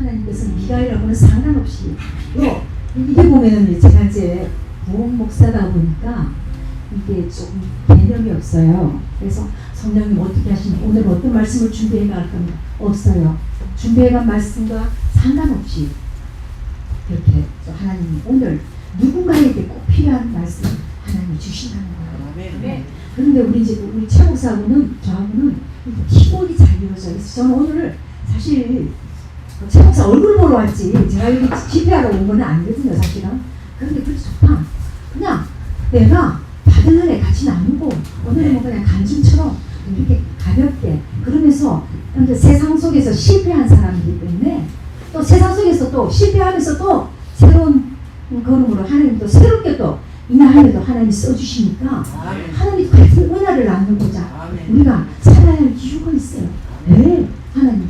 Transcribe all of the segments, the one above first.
하나님께서 미가엘하고는 상관없이 이게 보면은 제가 이제 부흥 목사다 보니까 이게 조금 개념이 없어요. 그래서 성령님 어떻게 하시냐, 오늘 어떤 말씀을 준비해 갈 겁니다. 없어요. 준비해 간 말씀과 상관없이 이렇게 하나님이 오늘 누군가에게 꼭 필요한 말씀을 하나님이 주신다는 거예요. 네. 그런데 우리 최 목사하고는 저하고는 기본이 잘 이루어져 있어요. 저는 오늘 사실 최 목사 얼굴 보러 왔지 제가 여기 집회하러 온 건 아니거든요, 사실은. 그런데 그게 좋다. 그냥 내가 받은 은혜 같이 나누고 오늘은 뭐 그냥 간증처럼 이렇게 가볍게 그러면서 세상 속에서 실패한 사람이기 때문에 또 세상 속에서 또 실패하면서 또 새로운 걸음으로 하나님 또 새롭게 또 이날에도 하나님이 써주시니까 하나님이 같은 은혜를 나누고자 우리가 살아야 할 이유가 있어요. 왜 하나님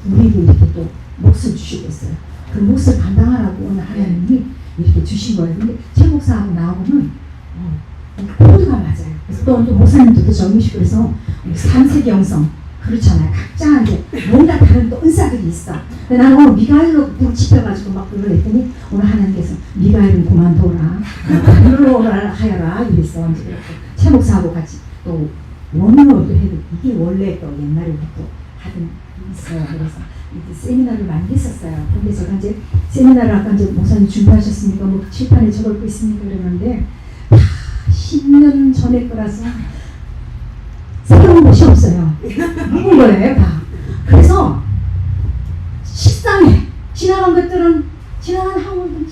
우리에게 이렇게 또 몫을 주시겠어요. 그 몫을 감당하라고 오늘 하나님이 이렇게 주신 거예요. 근데 최 목사하고 나하고는 코드가 맞아요. 그래서 또 목사님들도 젊으시고 그래서 3세기 영성 그렇잖아요. 각자 이제 뭔가 다른 또 은사들이 있어. 근데 나는 오늘 미가엘로 불 지펴가지고 막 그걸 했더니 오늘 하나님께서 미가엘은 그만둬라. 그걸로 하여라. 이랬어. 이제 이렇게 최 목사하고 같이 또 원어도 해도 이게 원래 또 옛날에부터 하던 있어요. 그래서 이제 세미나를 많이 했었어요. 근데 제가 이제 세미나를 아까 이제 목사님 준비하셨습니까? 뭐 칠판에 적어놓고 있습니까? 그러는데 다 10년 전에 거라서 새로운 것이 없어요. 묵은 거예요, 다. 그래서 식상해. 지나간 것들은 지나간 학원들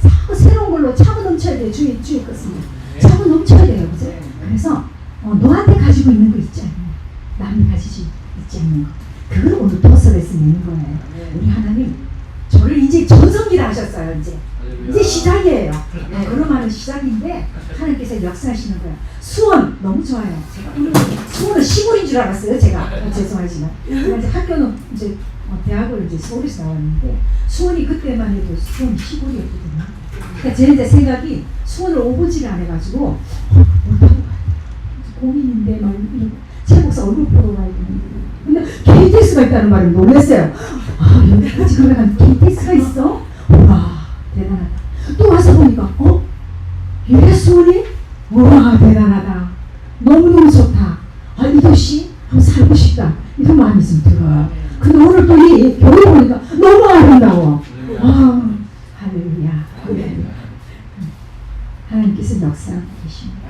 자꾸 새로운 걸로 차고 넘쳐야 돼요. 주의 것은 차고 넘쳐야 돼요, 그죠? 그래서 너한테 가지고 있는 거 있지 않냐? 남이 가지지 있지 않는 거. 그걸 오늘 도서에서 내는 거예요. 우리 하나님 저를 이제 전성기라 하셨어요. 이제 시작이에요. 그러면 시작인데 하나님께서 역사하시는 거예요. 수원 너무 좋아요. 제가 오늘 수원은 시골인 줄 알았어요. 제가 죄송하지만 이제 학교는 이제 대학을 이제 서울에서 나왔는데 수원이 그때만 해도 수원 시골이었거든요. 그러니까 제 이제 생각이 수원을 오보지를 안 해가지고 고민인데 막 이러고 최 목사 얼굴 보러 가야 되는데 근데 KTX가 있다는 말을 놀랐어요. 아 여기까지 걸어간 KTX가 있어? 와 대단하다. 또 와서 보니까 이래 수원이? 와 대단하다. 너무너무 좋다. 아 이 도시 한번 살고 싶다. 이런 마음이 좀 들어요. 근데 오늘 또 이 교회 보니까 너무 아름다워. 아 할렐루야. 하나님께서 역사하고 계십니다.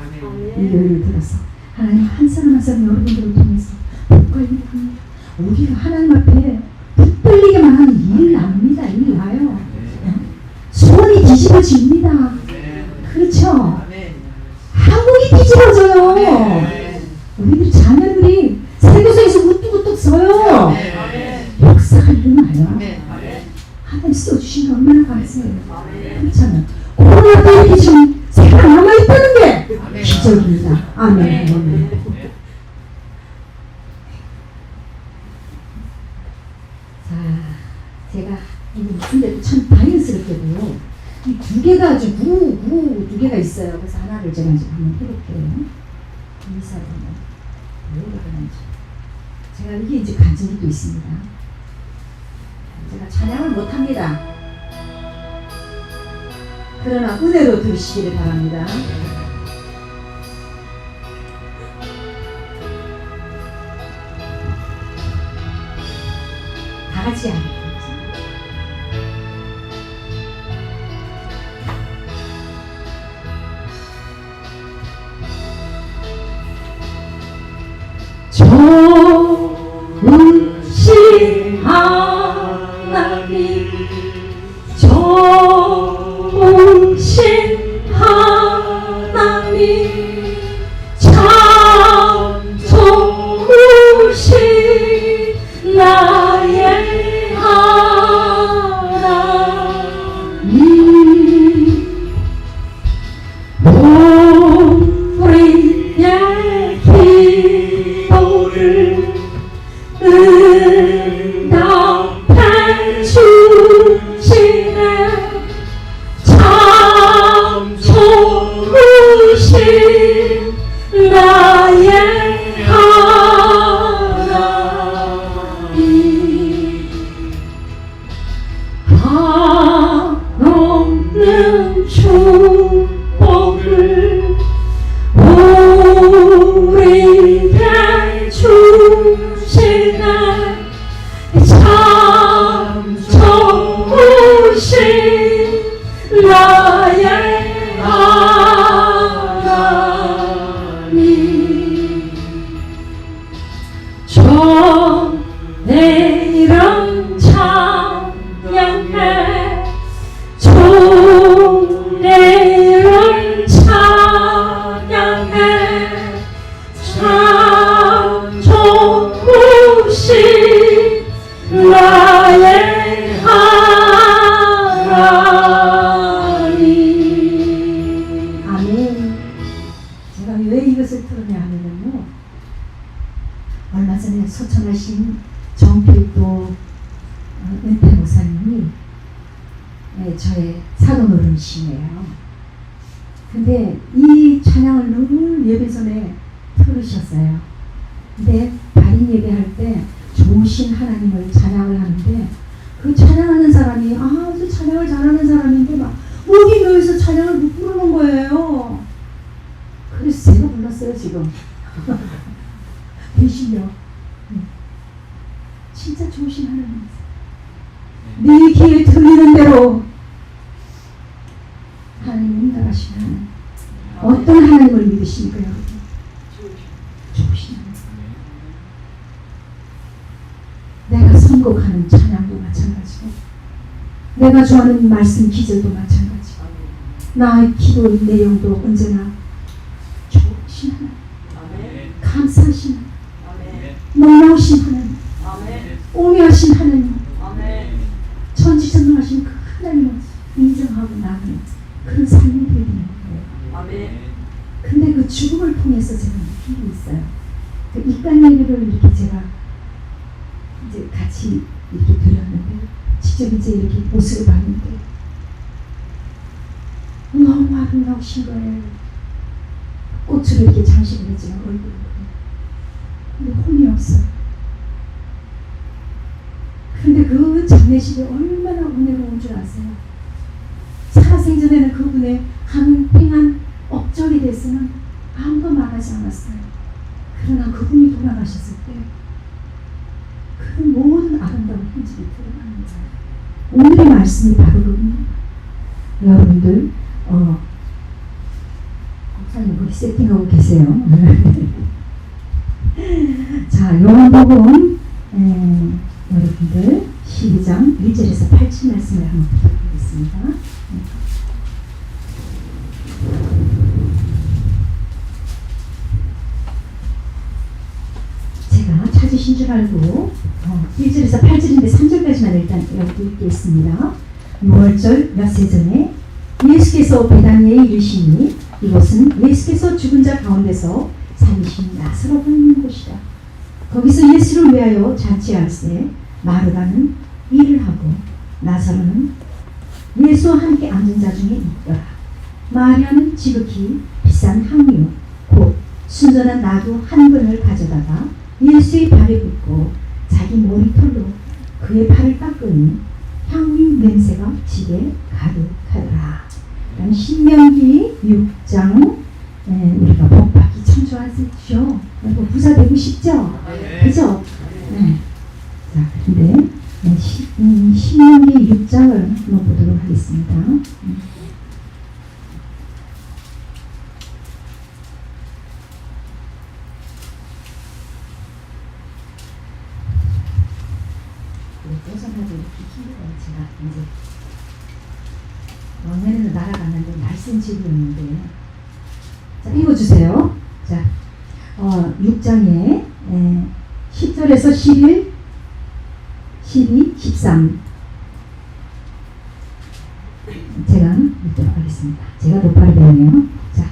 일요일을 들어서 하나님 한 사람 한 사람 여러분들을 통해서 복걸리게 합니다. 우리가 하나님 앞에 붙들리기만 하면 일 납니다. 일 나요. 수원이 뒤집어집니다. 그렇죠? 한국이 뒤집어져요. 우리들 자녀들이 세계에서 우뚝우뚝 서요. 역사가 일어나요. 하나님 써주신 게 얼마나 감사해요. 그렇잖아요. 코로나 때문에 지금 살아남아있다는 게 기적입니다. 아멘. 아멘. 자, 제가 근데 참 다행스럽게도 이 두 개가 아주 두 개가 있어요. 그래서 하나를 제가 이제 한번 해볼게요. 이사도는 왜 그러는지. 제가 이게 이제 간증이 또 있습니다. 제가 찬양을 못합니다. 그러나 은혜로 들으시기를 바랍니다. 다 같이 합니다. 좋으신 하나님 좋으신 하나님 참 좋으신 나의 하나님 우리의 기도를 응답해 주시네. 참 좋으신 나의 하나님 한없는 축복을 우리에게 주시네. 참 좋으신 나의 하나님, 내 이름 찬양해, 내 이름 찬양해. 참 좋으신 나의 하나님. 아멘. 제가 왜 이것을 틀었냐 하면요, 얼마 전에 소천하신 정필도 은퇴 목사님이 저의 사돈 어른이시네요. 근데 이 찬양을 늘 예배전에 틀으셨어요. 근데 발인 예배할 때 좋으신 하나님을 찬양을 하는데, 그 찬양하는 사람이 아주 찬양을 잘하는 사람인데 막 목이 놓여서 찬양을 못 부르는 거예요. 그래서 제가 불렀어요 지금. 대신요. 진짜 좋으신 하나님, 네 귀에 들리는 대로 하나님 응답하시는 하나님. 어떤 하나님을 믿으십니까 여러분? 좋으신 하나님. 내가 선곡하는 찬양도 마찬가지고, 내가 좋아하는 말씀 기절도 마찬가지고, 나의 기도 내용도 언제나 좋으신 하나님, 감사하신 하나님, 놀라우신 하나님, 오묘하신 하나님, 전지전능하신 그 하나님을 인정하고 나는 그런 삶이 되는 거예요. 근데 그 죽음을 통해서 제가 느끼고 있어요. 그 입간 예배를 이렇게 제가 이제 같이 이렇게 드렸는데, 직접 이제 이렇게 모습을 봤는데 너무 아름다우신 거예요. 꽃으로 이렇게 장식을 했지만 얼굴은 근데 혼이 없어요. 근데 그 장례식이 얼마나 은혜로운 줄 아세요? 살아생전에는 그분의 한평한 업적에 대해서는 아무도 말하지 않았어요. 그러나 그분이 돌아가셨을 때 그 모든 아름다운 흔적이 드러나는 거예요. 오늘의 말씀이 바로 그겁니다. 여러분들 목사님 거기 세팅하고 계세요. 자, 요한복음 여러분들 12장 1절에서 8절 말씀을 한번 부탁드리겠습니다. 제가 찾으신 줄 알고 1절에서 8절인데 3절까지만 일단 여기 읽겠습니다. 6월절 몇세 전에 예수께서 베다니에 이르시니, 이곳은 예수께서 죽은 자 가운데서 살리신 나사로가 있는 곳이다. 거기서 예수를 위하여 잔치할세 마르다는 일을 하고 나사로는 예수와 함께 앉은 자 중에 있더라. 마리아는 지극히 비싼 향유 곧 순전한 나두 한 근을 가져다가 예수의 발에 붓고 자기 머리털로 그의 발을 닦으니 향유 냄새가 집에 가득하더라. 신명기 6장 우리가 복받기 참 좋아하시죠? 부자 되고 싶죠? 그죠? 네. 자, 근데 신명기 6장을 한번 보도록 하겠습니다. 떠서나도 이렇게 힘들어요. 제가 이제 원래는 날아갔는데 날쌘집이었는데, 자, 읽어주세요. 자, 6장에 10절에서 11, 12, 13 제가 읽도록 하겠습니다. 제가 높아를 배우네요. 자,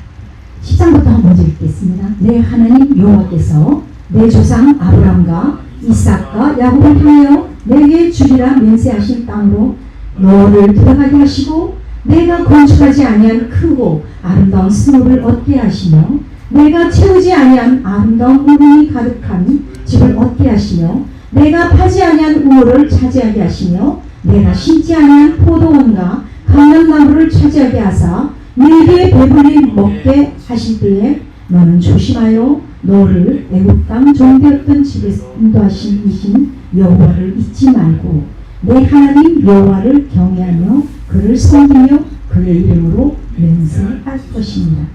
10장부터 한번 먼저 읽겠습니다. 내 하나님 여호와께서 내 조상 아브라함과 이삭과 야곱을 향하여 내게 주리라 맹세하신 땅으로 너를 들어가게 하시고, 내가 건축하지 아니한 크고 아름다운 수목을 얻게 하시며, 내가 채우지 아니한 아름다운 우물이 가득한 집을 얻게 하시며, 내가 파지 아니한 우물을 차지하게 하시며, 내가 심지 아니한 포도원과 감람나무를 차지하게 하사 너에게 배불리 먹게 하실 때에 너는 조심하여 너를 애굽 땅 종되었던 집에서 인도하신 이신 여호와를 잊지 말고 내 하나님 여호와를 경외하며 그를 섬기며 그의 이름으로 맹세할 것입니다.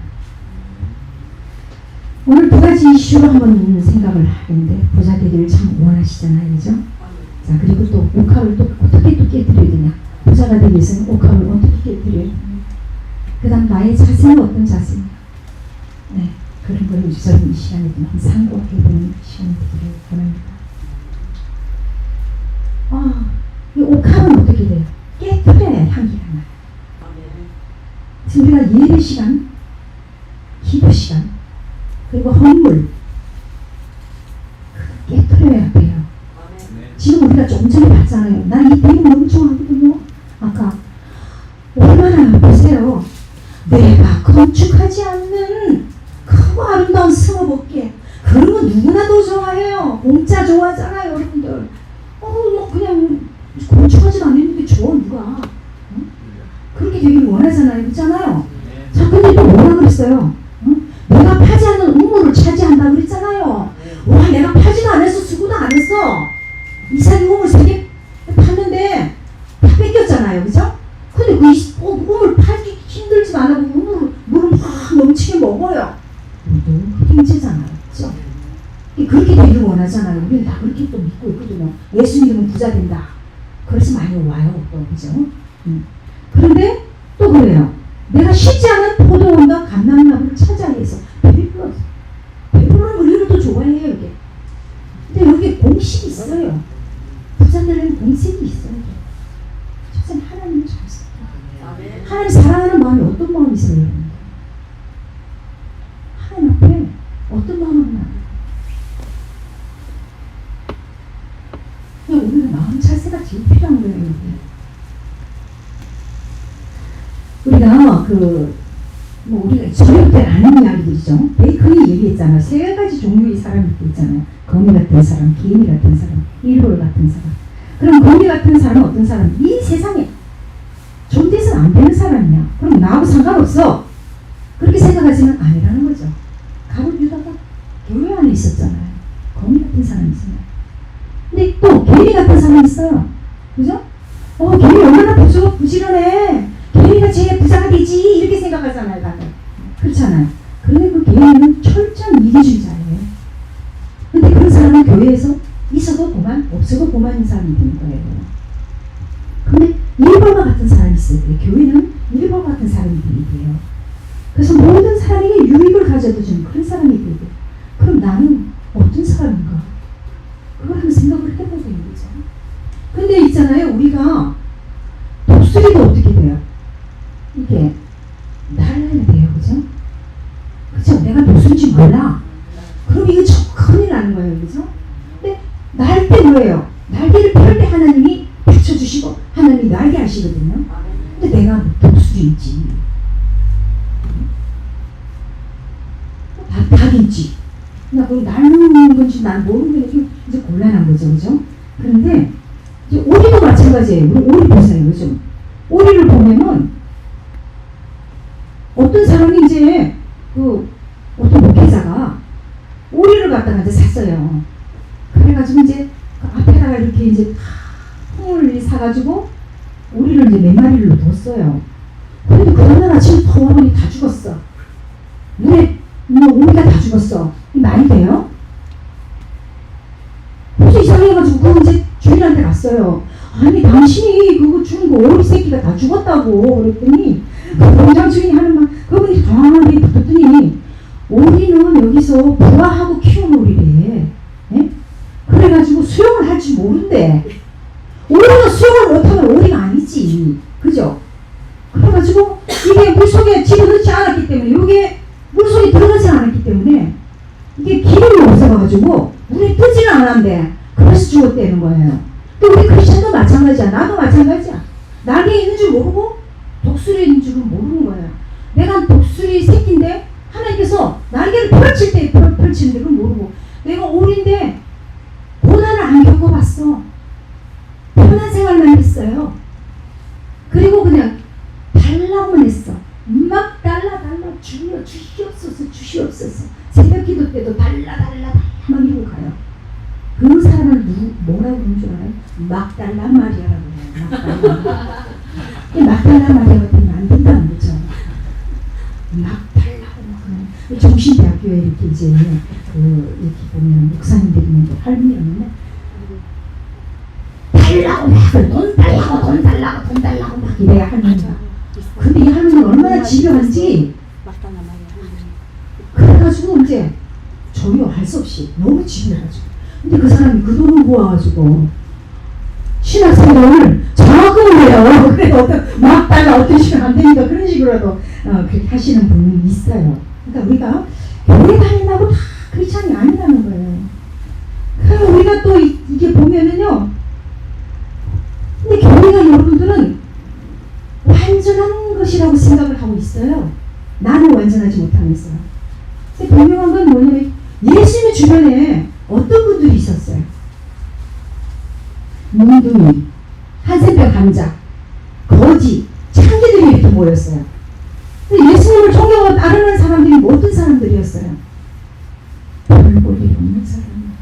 오늘 두 가지 이슈로 한번 생각을 하는데 부자 되기를 참 원하시잖아요, 그죠? 자, 그리고 또 옥합을 또 어떻게 또 깨뜨려야 되냐? 부자가 되기 위해서는 옥합을 어떻게 깨뜨려야 되냐? 그 다음 나의 자세는 어떤 자세냐? 네, 그런 걸 저는 이 시간에 한번 상고해보는 시간이 되기를 원합니다. 이 옥합은 어떻게 돼요? 깨뜨려야 향기가 나요. 지금 우리가 예배 시간, 기도 시간, 그리고 헌물 깨뜨려야 돼요. 지금 우리가 조금 전에 봤잖아요. 난 이 내용 너무 좋아하거든요. 아까 얼마나 보세요. 내가 건축하지 않는 크고 아름다운 스모복게 그런 건 누구나 도 좋아해요. 공짜 좋아하잖아요, 여러분들. 뭐 그냥 건축하지도 않았는데 좋아 누가? 그렇게 되길 원하잖아요, 그렇잖아요. 자, 근데 또 뭐라 그랬어요? 내가 파지 않는 우물을 차지한다 그랬잖아요. 와, 내가 파지도 안 했어, 수고도 안 했어. 이삭이 우물 3개 팠는데 다 뺏겼잖아요, 그죠? 근데 그 우물 파기 힘들지도 않고 물을 막 넘치게 먹어요. 우리도 형제잖아요, 그죠? 그렇게 되길 원하잖아요. 우리는 다 그렇게 또 믿고 있거든요. 예수 믿으면 부자 된다. 그래서 많이 와요, 또, 그죠? 그런데 또 그래요. 내가 쉬지 않은 포도원과 감람나무를 찾아야 해서 배불러는 우리를 또 좋아해요, 이게. 근데 여기 공식이 있어요. 부자들은 공식이 있어요. 첫째는 하나님을 잘 살아요. 하나님 사랑하는 마음이 어떤 마음이세요, 여러분? 하나님 앞에 어떤 마음을 하나? 우리는 마음 자세가 제일 필요한 거예요, 여러분. 우리가 우리가 저녁 때 아는 이야기들이죠. 베이컨이 얘기했잖아. 3가지 종류의 사람이 있잖아요. 거미 같은 사람, 개미 같은 사람, 일벌 같은 사람. 그럼 거미 같은 사람은 어떤 사람? 이 세상에 존재해서는 안 되는 사람이야. 그럼 나하고 상관없어. 그렇게 생각하지는 아니라는 거죠. 가룟 유다가 교회 안에 있었잖아요. 거미 같은 사람이 있어요. 근데 또 개미 같은 사람이 있어요. 그죠? 개미 얼마나 부지런해. 개미가 제일 부자가 되지 이렇게 생각하잖아요, 다들. 그렇잖아요. 그런데 그 개미는 철저한 이기주의자예요. 근데 그런 사람은 교회에서 있어도 고만, 없어도 고만인 사람이 되는 거예요. 근데 일벌과 같은 사람이 있어요. 교회는 일벌 같은 사람이 돼요. 그래서 모든 사람에게 유익을 가져다 주는 그런 사람이 되고, 그럼 나는 어떤 사람인가? 그걸 한번 생각을 해보고 있는 거죠. 근데 있잖아요, 우리가 독수리도 어떻게 돼요? 이게 날라야 돼요, 그죠? 그죠? 내가 독수리인지 몰라. 그럼 이거 큰일 나는 거예요, 그죠? 근데 날 때 뭐예요? 날개를 펼 때 하나님이 받쳐주시고 하나님이 날개 하시거든요. 근데 내가 독수리인지 닭인지 나 그걸 날는 건지 난 모르는 게 이제 곤란한 거죠, 그죠? 그런데 이제 오리도 마찬가지예요. 우리 오리 보세요, 그죠? 오리를 보면은 어떤 사람이 이제 어떤 목회자가 오리를 갖다가 이제 샀어요. 그래가지고 이제 그 앞에다가 이렇게 이제 통을 사가지고 오리를 이제 4마리를 뒀어요. 그런데 그 다음날 아침에 오리 다 죽었어. 물에 오리가 다 죽었어. 이 말이 돼요? 그래서 이상해가지고 그거 이제 주인한테 갔어요. 아니 당신이 그거 죽은 거 오리 새끼가 다 죽었다고 그랬더니 그 공장 주인이 하는 말, 그분이 가만히 붙었더니 오리는 여기서 부화하고 키우는 오리래. 예? 그래가지고 수영을 할 줄 모른대. 오리가 수영을 못하면 오리가 아니지, 그죠? 그래가지고 이게 물속에 집어넣지 않았기 때문에, 이게 물속에 들어가지 않았기 때문에 이게 기름이 없어가지고 물에 뜨지는 않았는데 그래서 죽었다는 거예요. 근데 우리 크리스천도 마찬가지야. 나도 마찬가지야. 날개 있는 줄 모르고 독수리 있는 줄은 모르는 거예요. 내가 독수리 새끼인데 하나님께서 날개를 펼칠 때 펼치는 걸 모르고, 내가 오리인데 고난을 안 겪어봤어. 편한 생활만 했어요. 그리고 그냥 달라고만 했어. 막 달라 주시옵소서. 새벽 기도 때도 달라 막 이러고 가요. 그 사람을 뭐라고 그러는 줄 알아요? 막달라 마리아라고 해요. 막달라 마리아가 되면 안 된다는 거죠. 막달라고 정신대학교에 이렇게 이제 이렇게 보면 목사님들이 할머니라면 돈 달라고 막 이래야 할머니가. 근데 이 할머니는 얼마나 집요한지 그래가지고 이제 저희와 할 수 없이 너무 집요해가지고. 근데 그 사람이 그 돈을 모아가지고 신학생활을 장학금을 해요. 그래서 막 달라 어떤 식으로 안 되니까 그런 식으로라도 그렇게 하시는 분이 있어요. 그러니까 우리가 교회 다닌다고 다 크리스찬이 아니라는 거예요. 그래서 우리가 또 이게 보면은요. 근데 교회가 여러분들은 완전한 것이라고 생각을 하고 있어요. 나는 완전하지 못하면서요. 근데 분명한 건 뭐냐면 예수님의 주변에 어떤 분들이 있었어요. 몽둥이, 한센병 감자, 거지, 창기들이 이렇게 모였어요. 근데 예수님을 존경하고 따르는 사람들이 어떤 사람들이었어요? 별볼일 없는 사람.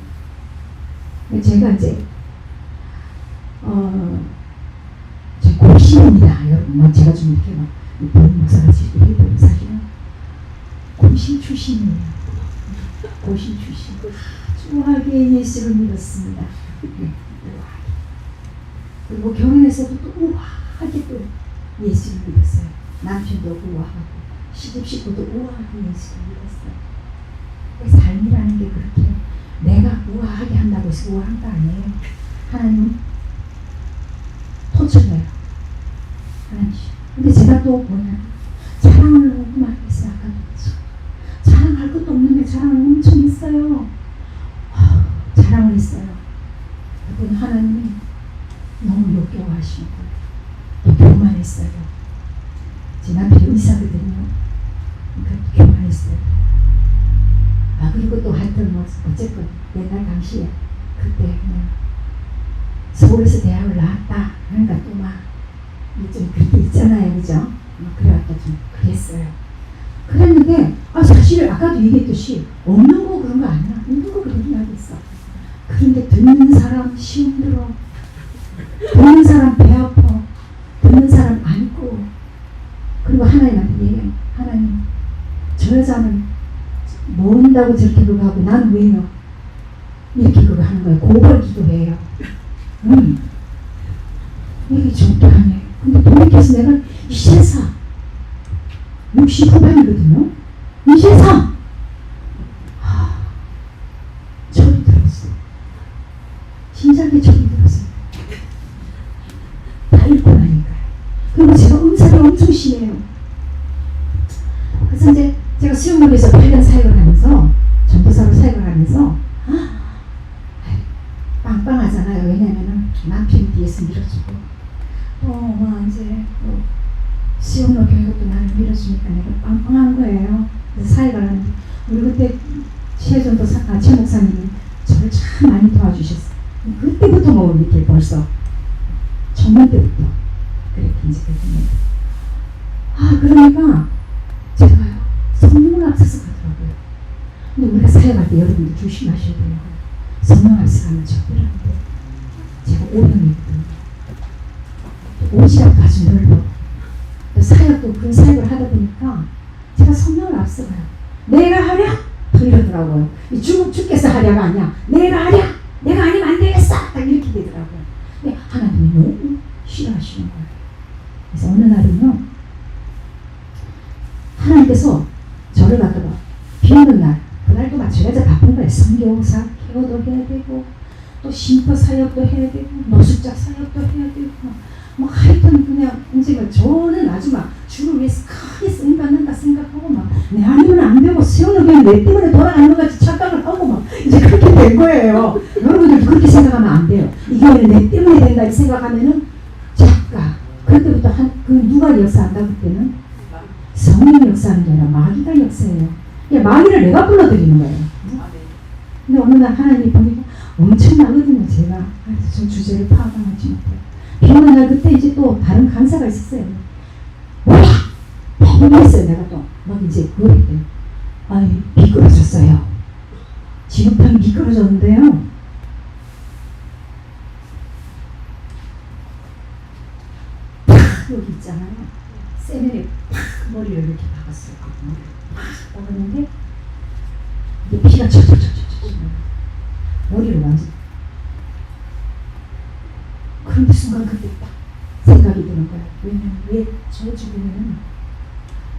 제가 이제 제 고심입니다. 여러분, 제가 좀 이렇게 막 목사가 지금 해도 사실은 고심 출신이에요. 고심 출신. 우아하게 예수를 믿었습니다. 그리고 결혼해서도 또 우아하게 또 예수를 믿었어요. 남편도 우아하고 시집식구도 우아하게 예수를 믿었어요. 삶이라는 게 그렇게 내가 우아하게 한다고 해서 우아한 거 아니에요. 하나님은 토출해요. 하나님. 근데 제가 또 뭐냐, 자랑을 너무 많이 했어요. 아까도 자랑할 것도 없는데 자랑을 엄청 했어요. 자랑을 했어요. 그건 하나님이 너무 역겨워하시는 거예요. 교만했어요. 제 남편이 의사거든요. 그러니까 교만했어요. 그리고 또 하여튼 뭐 어쨌건 옛날 당시에 그때 그냥 서울에서 대학을 나왔다. 그러니까 또 막 좀 그렇게 있잖아요, 그죠? 그래갖고 좀 그랬어요. 그랬는데 사실 아까도 얘기했듯이 없는 거 그런 거 아니야. 있는 거 그런 거 하겠어. 그런데 듣는 사람 힘들어. 듣는 사람 배 아파. 듣는 사람 안고. 그리고 하나님한테 얘기해요. 하나님, 저 여자는 모른다고 저렇게 그거 하고 난 왜요? 이렇게 그거 하는 거예요. 고발 기도해요. 이게 적당해. 근데 돌이켜서 내가 이제사 60 후반이거든요. 이제사 저리 들었어. 심장에 저리 들었어요. 다 읽고 나니까요. 그리고 제가 음살이 엄청 심해요. 그래서 이제 제가 수영역에서 8년 사역을 하면서 전도사로 사역을 하면서 빵빵하잖아요. 왜냐면은 남편이 뒤에서 밀어주고 이제 수영로 교육도 나를 밀어주니까 내가 빵빵한 거예요. 그래서 사역을 하는데 우리 그때 최 목사님이 저를 참 많이 도와주셨어요. 그때부터 뭐 이렇게 벌써 청년 때부터 그렇게 이제 그러니까 제가요 성령을 앞서서 가더라고요. 근데 우리가 사역할 때 여러분들 조심하셔야 돼요. 성령 앞서가면 절대로 안 돼요. 제가 오형이거든요. 옷이랑 아주 넓어. 사역도 그런 사역을 하다 보니까 제가 성령을 앞서가요. 내가 하랴? 더 이러더라고요. 주께서 하랴가 아니야. 내가 하랴? 내가 아니면 안 되겠어! 딱 이렇게 되더라고요. 근데 하나님이 너무 싫어하시는 거예요. 그래서 어느 날은요, 하나님께서 저를 갖다가 비 오는 날, 그날도 마찬가지로 바쁜 거예요. 선교사 케어도 해야 되고, 또 쉼터 사역도 해야 되고, 노숙자 사역도 해야 되고, 막 하여튼 그냥 이제 저는 아주 막 주를 위해서 크게 쓰임받는다 생각하고 막 내 아니면 안 되고 수영은 그냥 내 때문에 돌아가는 것 같이 착각을 하고 막 이제 그렇게 된 거예요. 여러분들 그렇게 생각하면 안 돼요. 이게 내 때문에 된다 이 생각하면은 착각. 그때부터 그 누가 역사한다 그때는 성령이 역사하는 게 아니라 마귀가 역사해요. 마귀를 내가 불러들이는 거예요. 근데 어느 날 하나님이 보니까 엄청나거든요. 제가 저 주제를 파악하지 못해요. 비 오는 날 그때 이제 또 다른 강사가 있었어요. 와! 했어요. 내가 또 막 이제 노래 때 아이 미끄러졌어요. 지금탕 미끄러졌는데요. 팍 여기 있잖아요. 세면에 팍 머리를 이렇게 박았어요. 머리를 팍 박았는데 이게 피가 머리를 완전. 그런데 순간 그때 딱 생각이 드는 거야. 왜냐면 왜 저 주변에는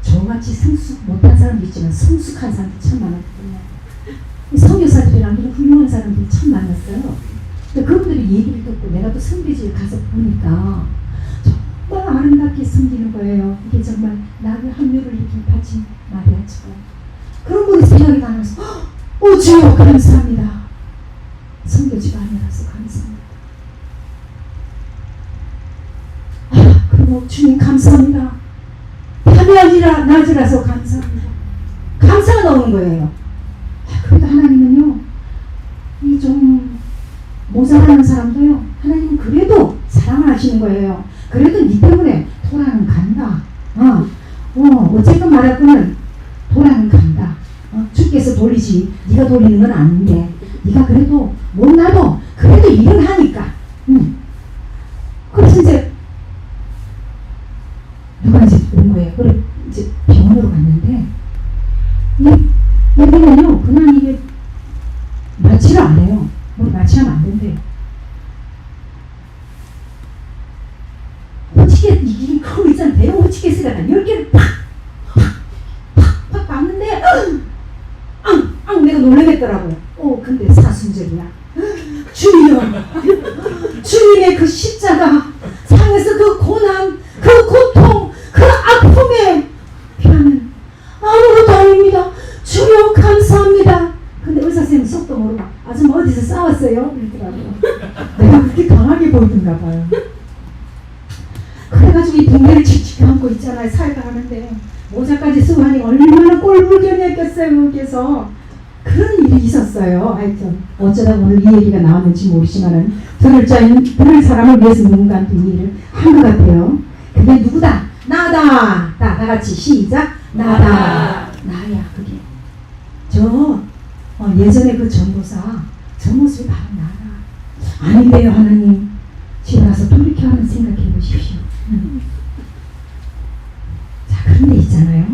저같이 성숙 못한 사람도 있지만 성숙한 사람도 참 많았거든요. 선교사들이랑 훌륭한 사람들이 참 많았어요. 근데 그분들이 얘기를 듣고 내가 또 성교지에 가서 보니까 정말 아름답게 섬기는 거예요. 이게 정말 나를 합류를 이렇게 바친 마리아처럼. 그런 분이 생각이 나면서 오 주여 감사합니다. 선교지가 아니라서 감사합니다. 그리고 주님 감사합니다. 밤이 아니라 낮이라서 감사합니다. 감사가 나오는 거예요. 그래도 하나님은요, 이 좀 모자라는 사람도요, 하나님은 그래도 사랑을 하시는 거예요. 그래도 니 때문에 도라는 간다. 어쨌든 말했거든 도라는 간다. 주께서 돌리지 네가 돌리는 건 아닌데 네가 그래도 못나도 그래도 일은 하니까. 그래서 이제 누가 이제 온 거예요. 그래 이제 병원으로 갔는데 여기는요 그냥 이게 마취를 안 해요. 뭐 마취하면 안 된대요. 호치게 이게 그거 있잖아. 대형 호치게스가 10개를 팍 박는데 내가 놀라겠더라고요. 근데 사순절이야. 주님의 그 십자가 상에서 그 고난, 그 고통, 그 아픔에 피하는 아무것도 아닙니다. 주여 감사합니다. 근데 의사선생님 속도 모르고 아줌마 어디서 싸웠어요? 이러더라고요. 내가 그렇게 강하게 보이던가 봐요. 그래가지고 이 붕대를 칙칙 감고 있잖아요. 사회가 하는데 모자까지 쓰고 하니 얼마나 꼴불견이었겠어요. 여기서 그런 일이 있었어요. 하여튼 어쩌다 오늘 이 얘기가 나왔는지 모르지만은 들을 사람을 위해서 누군가한테 이 일을 한 것 같아요. 그게 누구다? 나다. 다 같이 시작. 나다. 나야 그게. 예전에 그 전도사 저 모습이 바로 나다. 아닌데요 하나님. 집에 가서 돌이켜 한번 생각해 보십시오. 자 그런데 있잖아요.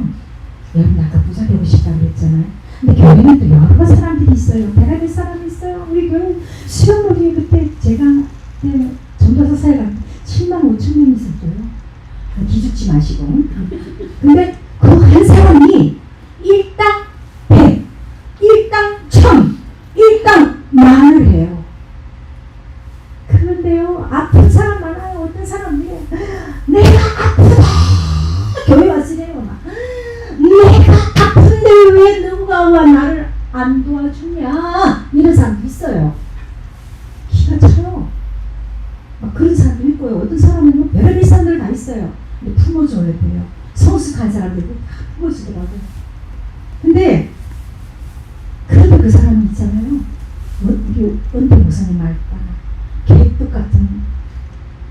여러분 아까 부자 되고 싶다고 그랬잖아요. 근데 교회는 또 여러 사람들이 있어요. 배라될 사람이 있어요. 우리 교회 수영록이 그때 제가 전도사 사회가 7만 5천 명 있었어요. 기죽지 마시고. 근데 그 한 사람이 일당 100, 일당 1000, 일당 만을 해요. 그런데요 아픈 사람 많아요. 어떤 사람이 내가 아프다 교회 왔으래요. 내가 아픈데 왜 누가 와 나를 안 도와주냐 이런 사람도 있어요. 기가 차요. 막 그런 사람도 있고요. 어떤 사람은 별의별 사람들 다 있어요. 근데 품어줘야 돼요. 성숙한 사람들도 다 품어주더라고요. 근데 그래도 그 사람이 있잖아요. 우리 은퇴 목사님 말 따라 개떡 같은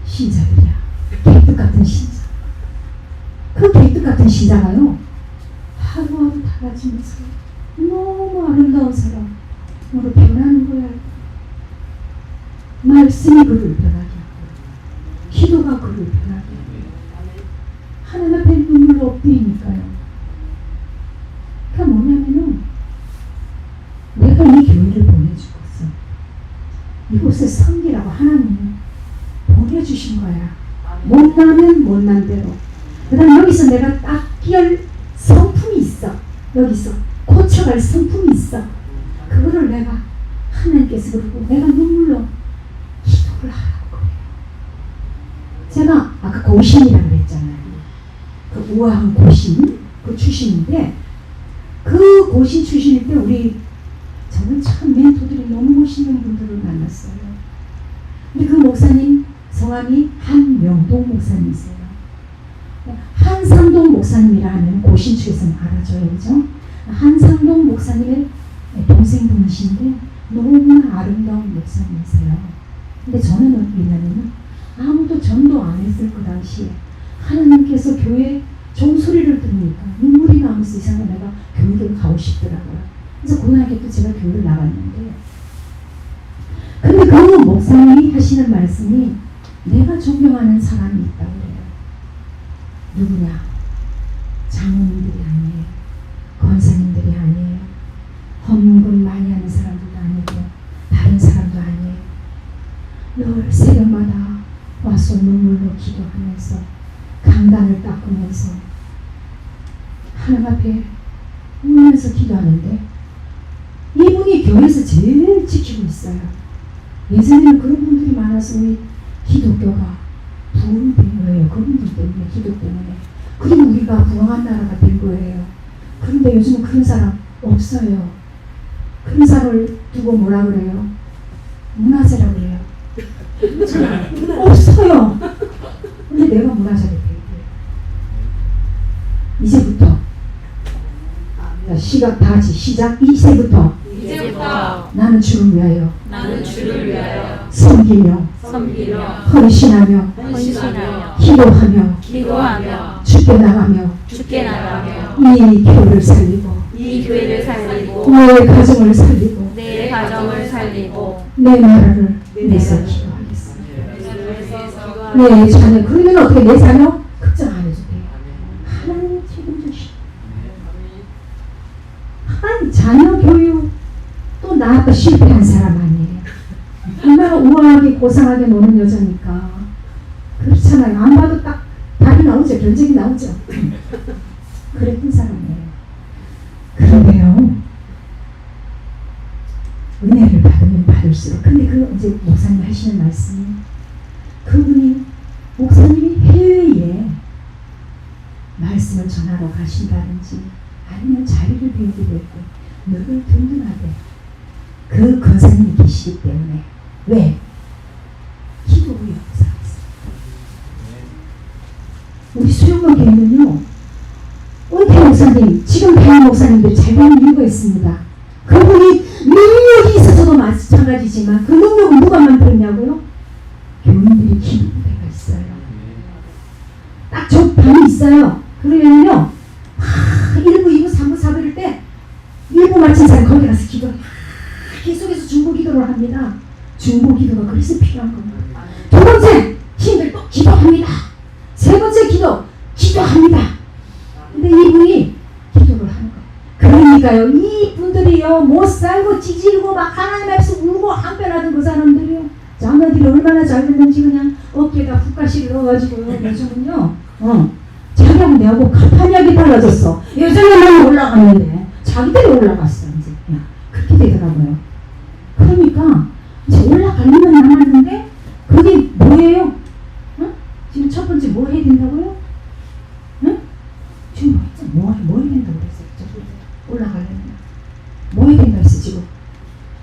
신자들이야. 개떡 같은 신자. 그 개떡 같은 신자가요 하루하루 달라지면서 너무 아름다운 사람으로 변하는 거야. 말씀이 그를 변하게 하고 기도가 그를 변하게 하고 하나님 앞에 눈물로 엎드리니까요. 그러니까 뭐냐면은 내가 이 교회를 보내주었어. 이곳을 섬기라고 하나님이 보내주신 거야. 못나면 못난 대로. 그 다음 여기서 내가 딱 끼할 성품이 있어. 여기서 고쳐갈 성품이 있어. 그거를 내가 하나님께서 그러고 내가 눈물로 기도를 하라고 그래요. 제가 아까 고신이라고 그랬잖아요. 그 우아한 고신 그 출신인데 그 고신 출신일 때 저는 참 멘토들이 너무 멋있는 분들을 만났어요. 근데 그 목사님 성함이 한명동 목사님이세요. 한상동 목사님이라 하면 고신 측에서는 알아줘요. 그죠? 한상동 목사님의 동생분이신데 너무나 아름다운 목사님이세요. 근데 저는 왜냐면 아무도 전도 안 했을 그 당시에 하나님께서 교회 종소리를 들으니까 눈물이 나면서 이상하게 내가 교회를 가고 싶더라고요. 그래서 고등학교 때 제가 교회를 나갔는데, 근데 그 목사님이 하시는 말씀이 내가 존경하는 사람이 있다고 해요. 누구냐? 장로님들이 아니에요. 권사님들이 아니에요. 헌금 많이 하는 사람들도 아니고 다른 사람도 아니에요. 늘 새벽마다 와서 눈물로 기도하면서 강단을 닦으면서 하나님 앞에 울면서 기도하는데 이분이 교회에서 제일 지키고 있어요. 예전에는 그런 분들이 많아서 우리 기독교가 부흥된 거예요. 그분들 때문에, 기도 때문에. 그리고 우리가 부흥한 나라가 된 거예요. 그런데 요즘은 그런 사람 없어요. 그런 사람을 두고 뭐라 그래요? 문화재라고 그래요. 없어요. 근데 내가 문화재를 배울게요. 이제부터 자, 시각 다 같이 시작. 이제부터 나는 주를 위하여 섬기며 헌신하며 기도하며 죽게 나가며 이 교회를 살리고 내 가정을 살리고 내 나라를 내서 기도하겠습니다. 내 자녀, 그러면 어떻게 내 자녀 걱정 안 해도 돼요. 하나님 책임져주시고 한 자녀 교육 또 낳았다 실패한 사람 아니에요. 얼마나 우아하게 고상하게 노는 여자니까 그렇잖아요. 안 봐도 딱 답이 나오죠. 견적이 나오죠. 그랬던 사람이에요. 그런데요, 은혜를 받으면 받을수록, 근데 그 이제 목사님 하시는 말씀이, 그분이 목사님이 해외에 말씀을 전하러 가신다든지 아니면 자리를 배우게 됐고 늘 든든하게 그 권사님이 계시기 때문에. 왜? 기도 후에 살았어요. 우리 수영관 교회는요, 은퇴 목사님, 지금 배우 목사님들 잘 되는 이유가 있습니다. 그분이 능력이 있어서도 마찬가지지만 그 능력은 누가 만들었냐고요? 교인들이 기도 부대가 있어요. 딱 저 방이 있어요. 그러면요, 1부, 2부, 3부, 4부 이럴 때 1부 마친 사람 거기 가서 기도를 계속해서 중보 기도를 합니다. 중보 기도가 그래서 필요한 겁니다. 두 번째, 힘들 또 기도합니다. 세 번째 기도합니다. 근데 이분이 기도를 하는 거예요. 그러니까요, 이 분들이요, 못 살고 찌질고 막 하나님 앞에서 울고 한편하던 그 사람들이요, 자녀들이 얼마나 잘 됐는지 그냥 어깨에다 훅가시를 넣어가지고요, 요즘은요, 자기하고 내하고 가판약이 달라졌어. 예전에는 올라갔는데 자기들이 올라갔어. 이제 그냥 그렇게 되더라고요. 그러니까 이제 올라가려면 남았는데 그게 뭐예요? 지금 첫 번째 뭐 해야 된다고요? 지금 뭐 해야 된다고 그랬어요? 올라가려면 뭐 해야 된다고 했어 지금?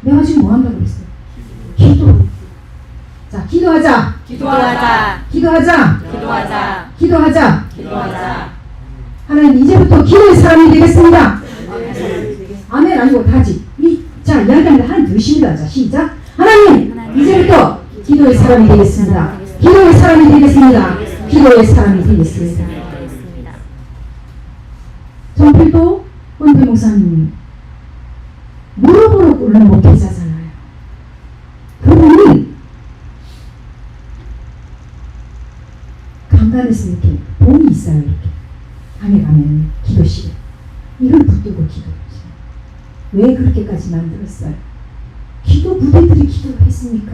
내가 지금 뭐 한다고 그랬어요? 기도. 자, 기도하자. 하나님, 이제부터 기도의 사람이 되겠습니다. 아멘. 아니고 다지. 자, 이야기합니다. 하나님 드십니다. 자, 시작. 하나님, 이제부터 기도의 사람이 되겠습니다. 기도의 사람이 되겠습니다. 정필도 원태 목사님이 무릎으로 꿇는 목회자잖아요. 그분이 강단에서 이렇게 봉이 있어요. 이렇게 안에 가면 기도실에 이걸 붙들고 기도했어요. 왜 그렇게까지 만들었어요? 기도 부대들이 기도를 했습니까?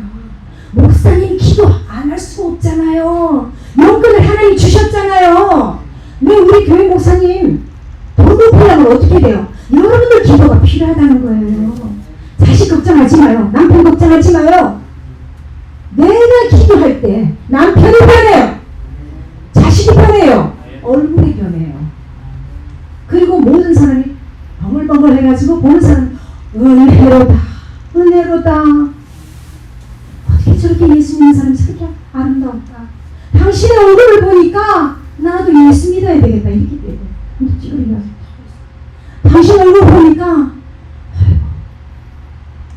목사님 기도 안 할 수가 없잖아요. 영권을 하나님 주셨잖아요. 왜 우리 교회 목사님 돈 높이려면 어떻게 돼요? 여러분들 기도가 필요하다는 거예요. 자식 걱정하지 마요. 남편 걱정하지 마요. 내가 기도할 때 남편이 변해요. 자식이 변해요. 얼굴이 변해요. 그리고 모든 사람이 버글버글 해가지고 보는 사람 은혜로다. 어떻게 저렇게 예수 믿는 사람이 저렇게 아름다울까? 당신의 얼굴을 보니까 나도 예수 믿어야 되겠다 이렇게 되고, 근데 찌그리면서 당신 얼굴 보니까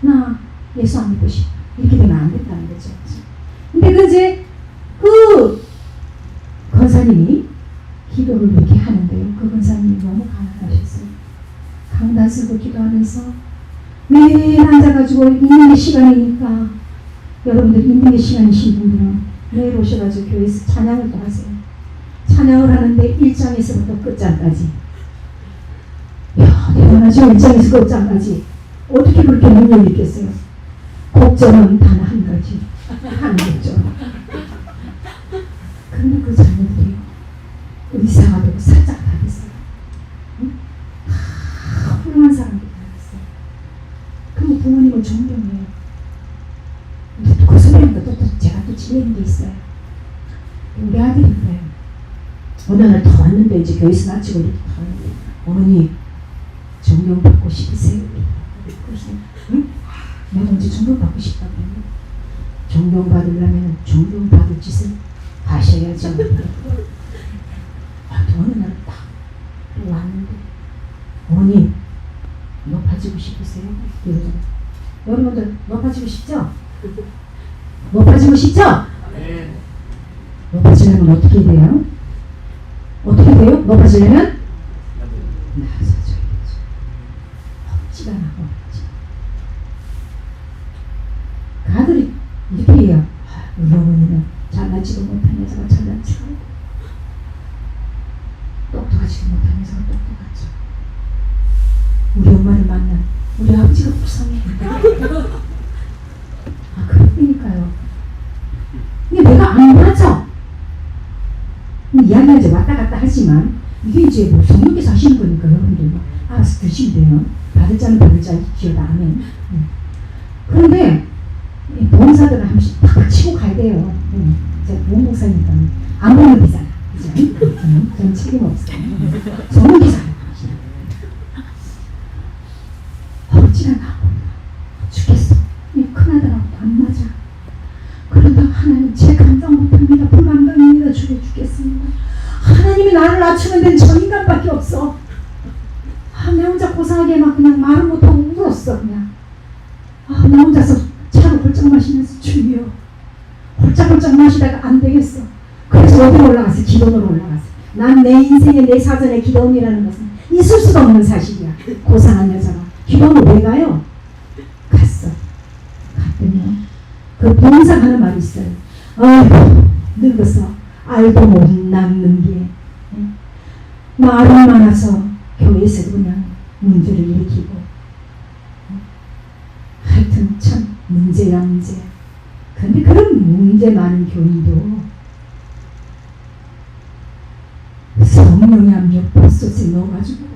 나 예수 안 믿고 싶어. 이렇게 되면 안 된다는 거죠. 근데 그 이제 그 권사님이 기도를 이렇게 하는데요. 그 권사님이 너무 가난하셨어요. 강단 쓰고 기도하면서 매일 앉아가지고 인내의 시간이니까 여러분들 인내의 시간이신 분들은 매일 오셔가지고 교회에서 찬양을 또 하세요. 찬양을 하는데 1장에서부터 끝장까지. 이야, 대단하죠. 1장에서 끝장까지. 어떻게 그렇게 능력이 있겠어요? 곡절은 단 한 가지. 한 곡절. 근데 그 자녀들이 의사가 되고 살짝 다 됐어요. 응? 다 훌륭한 사람들이 다 됐어요. 그럼 부모님을 존경해요. 근데 또 그 소리니까 또 제가 또 지내는 게 있어요. 우리 아들이 그래요. 어느 날 더 왔는데 이제 교회에서 마치고 이렇게 다 왔는데 어머니 존경받고 싶으세요? 그래서 응? 내가 언제 존경받고 싶다고 했는데 존경받으려면 존경받을 짓을 하셔야죠. 또 어느 날 딱 왔는데 어머니 높아지고 싶으세요? 이러잖아요. 여러분들 높아지고 싶죠? 높아지고 싶죠? 네. 높아지려면 어떻게 돼요? 어떻게 돼요? 높아지려면 나서줘야죠. 억지가 나고 그 아들이 이렇게 해요. 우리 어머니는 잘나지도 못한 여자가 잘나지고 똑똑하지도 못한 여자가 똑똑하죠. 우리 엄마를 만난 우리 아버지가 불쌍해. 아, 그러니까요. 근데 내가 안 맞아. 이야기가 이제 왔다 갔다 하지만 이게 이제 뭐 성령께서 하시는 거니까 여러분들 뭐 알아서 드시면 돼요. 받을 자는 받을 자 기어다 하면. 그런데 봉사들은 한 번씩 탁 치고 가야 돼요. 제가 보험복사니까 안 보면 되잖아. 그죠? 저는 책임 없어요. 성령께서 억지가 나고 죽겠어. 큰아들하고 안 맞아. 그러다가 하나님 제 감당 못합니다. 불감당입니다. 죽겠습니다. 하나님이 나를 낮추는 데는 저 인간밖에 없어. 내 혼자 고상하게 막 그냥 말을 못하고 울었어. 그냥 나 혼자서 차로 홀짝 마시면서 주여 홀짝홀짝 마시다가 안 되겠어. 그래서 어디로 올라갔어? 기도원으로 올라갔어. 난 내 인생의 내 사전의 기도원이라는 것은 있을 수가 없는 사실이야. 고상한 여자가 기도원으로 왜 가요? 갔어. 갔더니 그 봉사가 하는 말이 있어요. 아이고 늙어서 알도 못 낚는 게 말이 많아서 교회에서 그냥 문제를 일으키고 하여튼 참 문제야 문제. 근데 그런 문제 많은 교인도 성령의 압력 버섯에 넣어가지고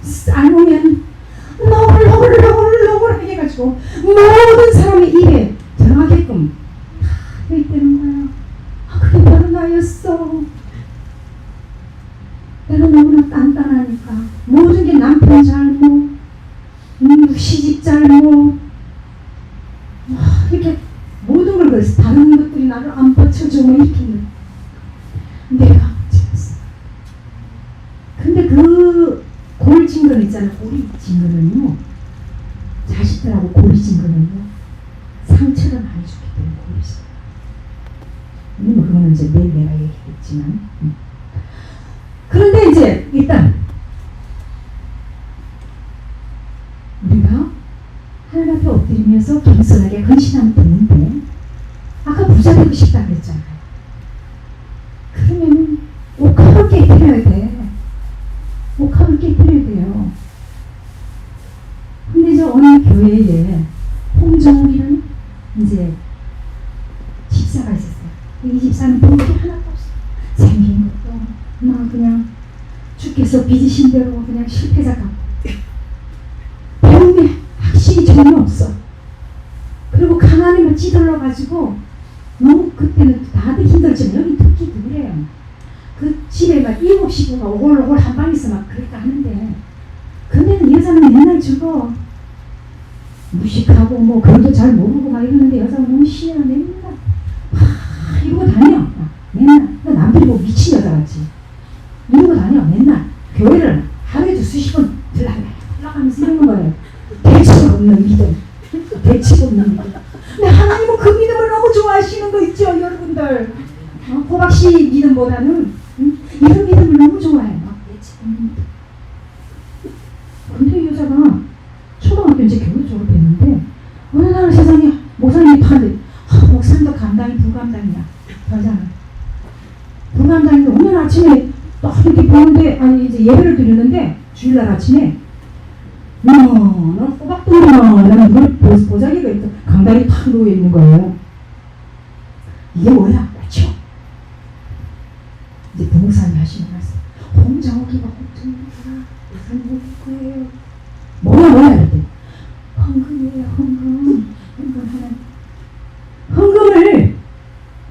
삶으면 너글너글 해가지고 모든 사람의 입에 들어가게끔 다 되는 거야. 그게 바로 나였어. 내가 너무나 단단하니까 모든 게 남편 잘못, 시집 잘못, 이렇게 모든 걸 그래서 다른 것들이 나를 안 받쳐주면 이렇게 내가 문제였어. 근데 그 골진건 있잖아. 골이진건은요, 자식들하고 골이진건은요 상처를 많이 주기 때문에 골이진. 뭐 그거는 이제 매일 내가 얘기했지만. 그런데 이제 일단 우리가 하나님 앞에 엎드리면서 겸손하게 근신하면 되는데, 아까 부자 되고 싶다 그랬잖아요. 그러면 옥합을 깨뜨려야 돼. 옥합을 깨뜨려야 돼요. 근데 이제 어느 교회에 홍정우라는 이제 집사가 있었어요. 이 집사는 본 게 하나도 없어. 생긴 것도 막 그냥 주께서 빚으신 대로 그냥 실패자 같고 배움에 확실히 전혀 없어. 그리고 가난이만 찌들러가지고 너무 그때는 다들 힘들지만 여기 특히 그래요. 그 집에 막 7 식구가 오골오골 한 방에서 막 그렇게 하는데, 근데는 여자는 맨날 죽어. 무식하고 뭐 글도 잘 모르고 막 이러는데 여자가 너무 신나 맨날 이러고 다녀. 맨날 남들이 보고 미친 여자 같지. 이러고 다녀 맨날. 교회를 하루에도 수십 번 들락가면서 이런 걸 호박씨 믿음보다는 이런 믿음을 너무 좋아해요. 근데 이 여자가 초등학교 이제 교육 졸업했는데 어느 날 세상에 목사님이 파는데 목사님도 감당이 불감당이야. 그러잖아. 불감당인데 오늘 아침에 딱 이렇게 보는데 아니 이제 예배를 드렸는데 주일날 아침에 난 호박도구나 라는 걸 보자기가 있다. 강당이 탁 누워있는 거예요. 이게 뭐야? 그렇죠? 이제 부목사님이 하시는 말씀 홍정옥이가 홍정옥이가 목사님 거예요. 뭐야 이랬더니 헌금이에요. 헌금 하는 헌금을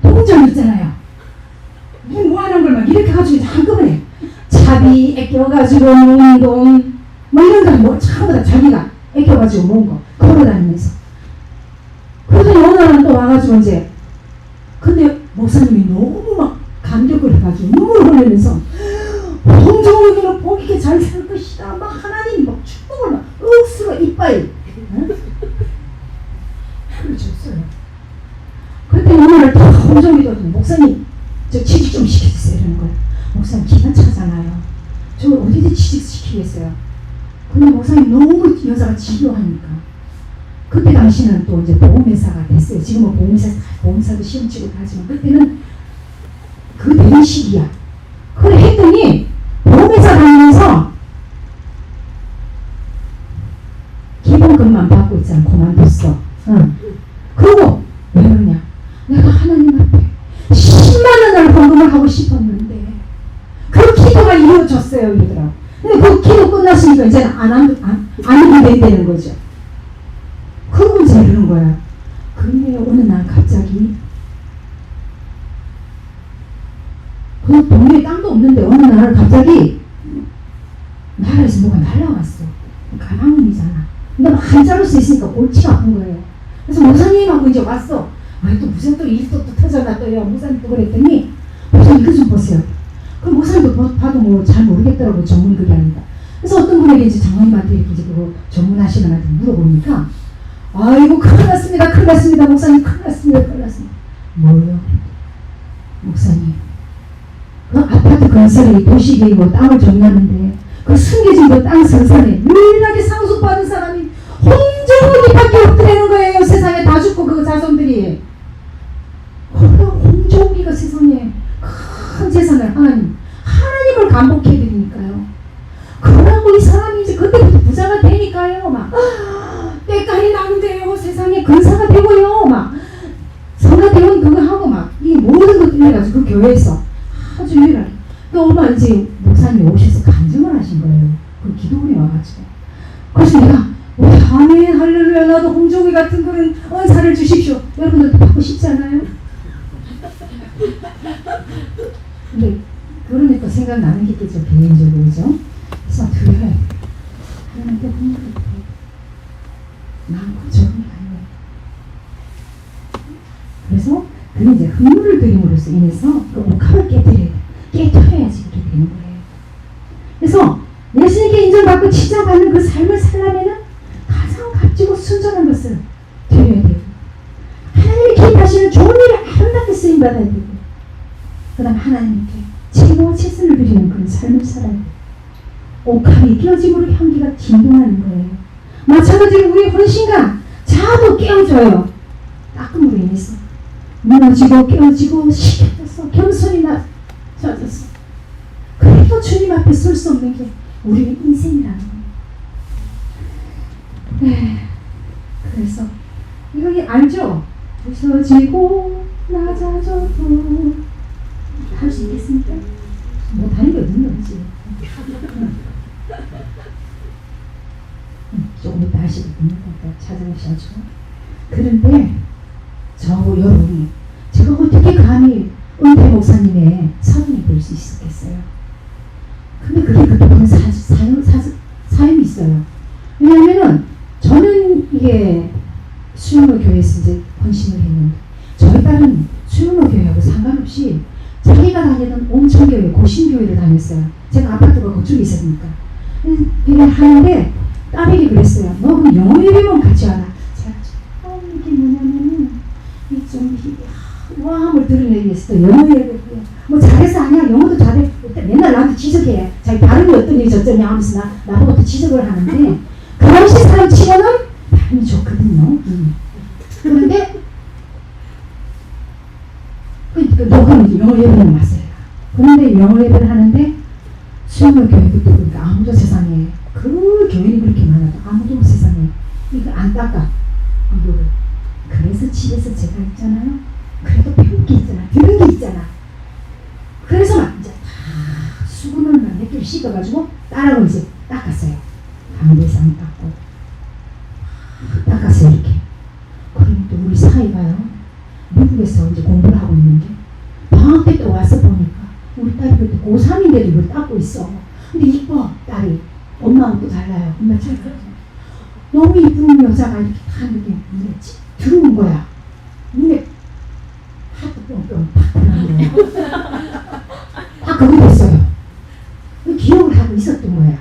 통장 있잖아요. 뭐 하는 걸 막 이렇게 가지고 한꺼번에 차비 아껴가지고 모은 돈 뭐 이런 거 뭐 전부 다 자기가 아껴가지고 모은 거 걸어다니면서 그러더니 어느 날은 또 와가지고 이제 근데 목사님이 너무 막 감격을 해가지고 눈물을 흘리면서 홍정욱이는 복 있게 잘 살 것이다 막 하나님 막 축복을 막 억수로 이빨 그러셨어요. 그때 어느 날 또 홍정욱이도 목사님 저 취직 좀 시켜주세요 이러는 거예요. 목사님 기간 차잖아요. 저 어디든 취직시키겠어요. 근데 목사님 너무 여자가 지루하니까 그때 당시는 또 이제 보험회사가 됐어요. 지금은 보험사도 시험 치고 하지만 그때는 그 되는 시기야. 그래 했더니 보험회사 다니면서 기본급만 받고 있잖아. 그만뒀어. 그리고 왜 그러냐? 내가 하나님 앞에 10만 원을 헌금을 하고 싶었는데 그 기도가 이루어졌어요. 이러더라고. 근데 그 기도 끝났으니까 이제는 안 하게 되는 거죠. 그러고 이제 이러는 거야. 근데 어느 날 갑자기 그 동네에 땅도 없는데 어느 날 갑자기 나라에서 뭐가 날라왔어. 가난이잖아. 근데 막 한자로 쓰있으니까 골치가 아픈 거예요. 그래서 목사님하고 이제 왔어. 아니 또 무슨 또 일도 또 터져나 또요. 목사님 또 그랬더니 목사님 이거 좀 보세요. 그 목사님도 봐도 뭐 잘 모르겠더라고. 전문 그게 아니다. 그래서 어떤 분에게 이제 장로님한테 이렇게 이제 그거 전문하시는 분한테 물어보니까 아이고 큰일 났습니다. 목사님 큰일 났습니다. 뭐요? 목사님 그 아파트 건설이 도시계획 뭐 땅을 정리하는데 그 숨겨진 그 땅 선산에 유일하게 상속받은 사람이 홍정욱이밖에 없더라는 거예요. 세상에 다 죽고 그 자손들이. 홍정욱이가 세상에 큰 재산을 하나님을 감복해드리니까요. 그러고 이 사람이 이제 그때부터 부자가 되니까요. 막 때깔이 나는데요. 세상에 근사가 되고요. 막 성가대원 그거 하고 막 이 모든 것들 해가지고 그 교회에서 아주 유일하게 또 얼마 이제 목사님이 오셔서 간증을 하신 거예요. 그 기도원에 와가지고. 그래서 내가 아멘 할렐루야 나도 홍종이 같은 그런 은사를 주십시오. 여러분들도 받고 싶지 않아요? 근데 그러니까 생각나는 게 있겠죠. 개인적으로 그죠? 그래서 그래 하나님께 헌금을 해. 많고 적은 게 아니에요. 그래서 그 이제 헌물을 드림으로써 인해서 그 옥합을 깨뜨려야지 그렇게 되는 거예요. 그래서 예수님께 인정받고 칭찬받는 그 삶을 살려면은 가장 값지고 순전한 것을 드려야 되고 하나님이 기뻐하시는 좋은 일을 아름답게 쓰임받아야 되고 그 다음 하나님께 최고와 최선을 드리는 그런 삶을 살아야 돼요. 옥합이 깨어짐으로 향기가 진동하는 거예요. 마찬가지로 우리의 헌신과 자아도 깨어져요. 닦음으로 인해서 무너지고 깨어지고 시켜져서 겸손이 낮아졌어. 그래도 주님 앞에 설 수 없는 게 우리의 인생이라는 거예요. 네. 그래서 이거 알죠? 부서지고 낮아져도 할 수 있겠습니까? 못하는 게 없는 거지. 조금 이따 하시고 있으니까 찾아오셔야죠. 그런데 저하고 여러분이 제가 어떻게 감히 은퇴 목사님의 사돈이 될 수 있었겠어요? 근데 그게 그동안 사연이 있어요. 왜냐하면은 저는 이게 수영로 교회에서 이제 헌신을 했는데 저희 딸은 수영로 교회하고 상관없이 자기가 다니던 온천교회, 고신교회를 다녔어요. 제가 아파트가 그쪽에 있으니까. 그래 하는데 딸에게 그랬어요. 너 그 영어 예배만 같이 하나? 제가 이게 뭐냐면은 이 좀 우아함을 드러내기 위해서 또 영어 예배고요. 뭐 잘해서 아니야. 영어도 잘해. 맨날 나한테 지적해. 자기 발음이 어떠니 저쩌니 하면서 나보고 또 지적을 하는데 그 당시 사람 치고는 발음이 좋거든요. 그런데 녹음 영어 예배는 맞아요. 그런데 영어 예배를 하는데 수영을 교회 그때 보니까 아무도 세상에 그 교인이 그렇게 많아도 아무도 세상에 이거 안 닦아 이거를. 그래서 집에서 제가 있잖아요. 그래도 배운 게 있잖아. 들은 게 있잖아. 그래서 막 이제 다 수건을 막 몇 개를 씻어가지고 딸하고 이제 닦았어요. 담배상 닦고 닦았어요 이렇게. 그럼 또 우리 사이가요. 미국에서 이제 공부를 하고 있는데 방학 때 또 와서 보니까 우리 딸이 그때 고3인데도 이걸 닦고 있어. 근데 이뻐 딸이. 엄마하고 또 달라요. 엄마 잘 너무 이쁜 여자가 이렇게 하는 게 눈에 들어온 거야. 눈에 하트 뿅뿅 팍 들어간 거야. 아 그게 됐어요. 기억을 하고 있었던 거야.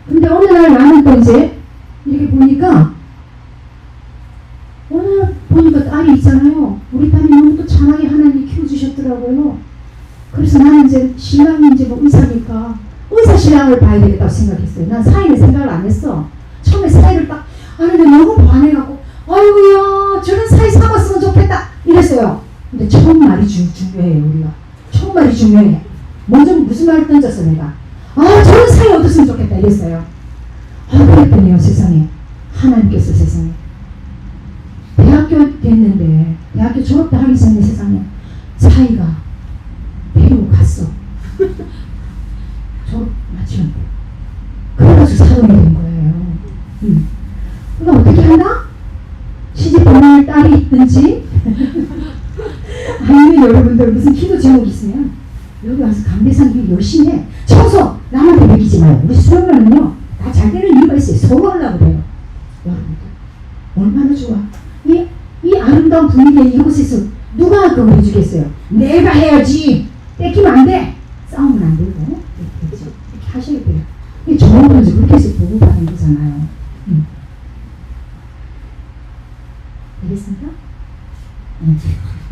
근데 어느 날 나는 또 이제 이렇게 보니까 오늘 보니까 딸이 있잖아요. 우리 딸이 너무 또 찬하게 하나님이 키워주셨더라고요. 그래서 나는 이제 신랑이 이제 뭐 의사니까 의사 신랑을 봐야 되겠다고 생각했어요. 난 사이를 생각을 안 했어. 처음에 사이를 딱 아는데 너무 반해갖고 아이고야 저런 사이 삼았으면 좋겠다 이랬어요. 근데 처음 말이 중요해요. 우리가 처음 말이 중요해. 먼저 무슨 말을 던졌어 내가. 아 저런 사이 얻었으면 좋겠다 이랬어요. 아 그랬더니요 세상에 하나님께서 세상에 대학교 됐는데 대학교 졸업도 하기 전에 세상에 사이가 배우고 갔어. 졸업 마치는데 그래가지고 사돈이 된 거예요. 그럼 어떻게 한다? 시집 보낼 딸이 있든지 아니면 여러분들 무슨 기도 제목이 있으면 여기 와서 강대상 열심히 해. 청소 남한테 먹이지 마요. 우리 수영관은요 다 잘 되는 이유가 있어요. 서로 하려고 그래요. 여러분들 얼마나 좋아. 이 아름다운 분위기에 이곳에서 누가 그거 해주겠어요? 내가 해야지. 뺏기면 안 돼. 싸우면 안 되고 이렇게 하셔야 돼요. 이게 좋은 건지 그렇게 해서 보고받은 거잖아요. 알겠습니까?